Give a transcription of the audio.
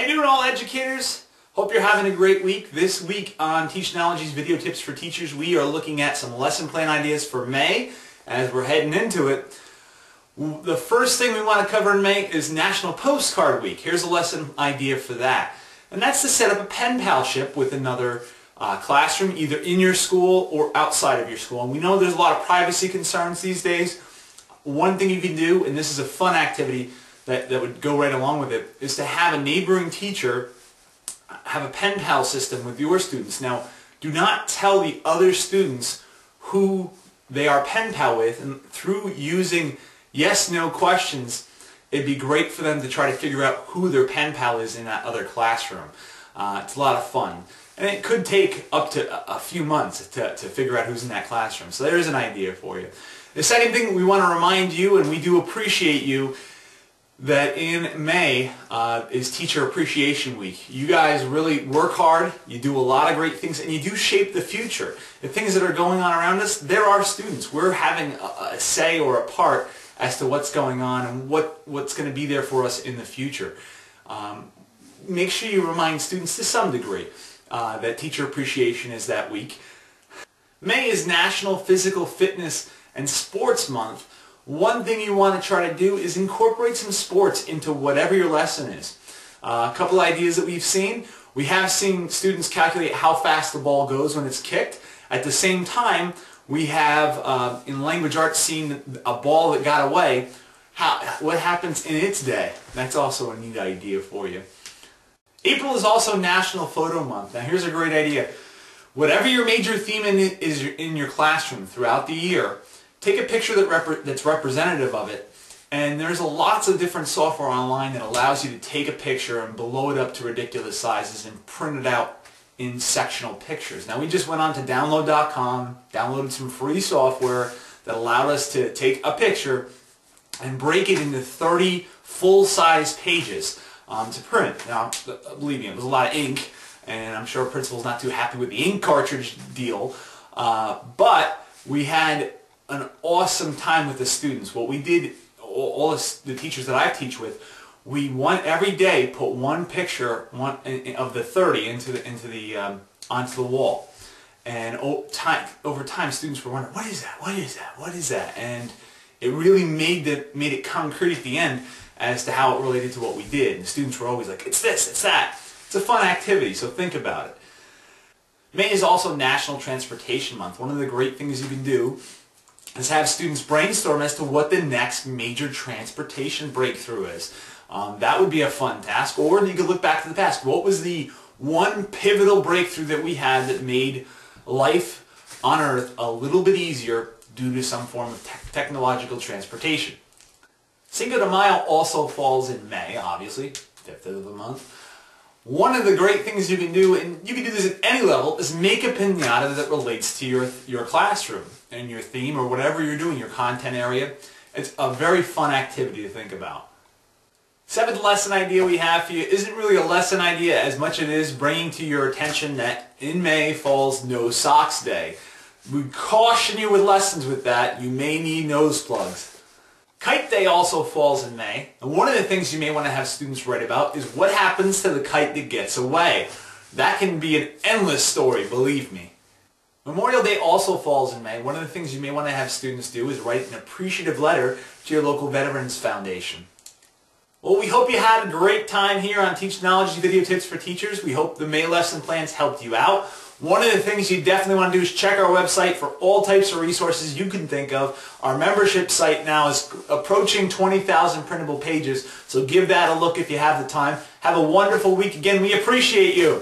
How you doing, all educators? Hope you're having a great week. This week on Teachnology's Video Tips for Teachers, we are looking at some lesson plan ideas for May. As we're heading into it, the first thing we want to cover in May is National Postcard Week. Here's a lesson idea for that. And that's to set up a pen palship with another classroom, either in your school or outside of your school. And we know there's a lot of privacy concerns these days. One thing you can do, and this is a fun activity that would go right along with it, is to have a neighboring teacher have a pen pal system with your students. Now, do not tell the other students who they are pen pal with, and through using yes/no questions, it'd be great for them to try to figure out who their pen pal is in that other classroom. It's a lot of fun. And it could take up to a few months to figure out who's in that classroom. So there's an idea for you. The second thing we want to remind you, and we do appreciate you, that in May is Teacher Appreciation Week. You guys really work hard, you do a lot of great things, and you do shape the future. The things that are going on around us, they're our students. We're having a say or a part as to what's going on and what's going to be there for us in the future. Make sure you remind students to some degree that Teacher Appreciation is that week. May is National Physical Fitness and Sports Month. One thing you want to try to do is incorporate some sports into whatever your lesson is. A couple ideas that we've seen. We have seen students calculate how fast the ball goes when it's kicked. At the same time, we have, in language arts, seen a ball that got away. What happens in its day? That's also a neat idea for you. April is also National Photo Month. Now here's a great idea. Whatever your major theme is in your classroom throughout the year, take a picture that's representative of it, and there's lots of different software online that allows you to take a picture and blow it up to ridiculous sizes and print it out in sectional pictures. Now we just went on to download.com, downloaded some free software that allowed us to take a picture and break it into 30 full-size pages to print. Now, believe me, it was a lot of ink, and I'm sure principal's not too happy with the ink cartridge deal, but we had an awesome time with the students. What we did, all the teachers that I teach with, we every day put one picture of the 30 onto the wall, and over time students were wondering, what is that? What is that? What is that? And it really made it concrete at the end as to how it related to what we did. And the students were always like, it's this, it's that. It's a fun activity, so think about it. May is also National Transportation Month. One of the great things you can do is have students brainstorm as to what the next major transportation breakthrough is. That would be a fun task. Or you could look back to the past. What was the one pivotal breakthrough that we had that made life on Earth a little bit easier due to some form of technological transportation? Cinco de Mayo also falls in May, obviously, 5th of the month. One of the great things you can do, and you can do this at any level, is make a piñata that relates to your classroom and your theme or whatever you're doing, your content area. It's a very fun activity to think about. Seventh lesson idea we have for you isn't really a lesson idea as much as it is bringing to your attention that in May falls No Socks Day. We caution you with lessons with that. You may need nose plugs. Kite Day also falls in May, and one of the things you may want to have students write about is what happens to the kite that gets away. That can be an endless story, believe me. Memorial Day also falls in May. One of the things you may want to have students do is write an appreciative letter to your local Veterans Foundation. Well, we hope you had a great time here on Teachnology Video Tips for Teachers. We hope the May lesson plans helped you out. One of the things you definitely want to do is check our website for all types of resources you can think of. Our membership site now is approaching 20,000 printable pages, so give that a look if you have the time. Have a wonderful week. Again, we appreciate you.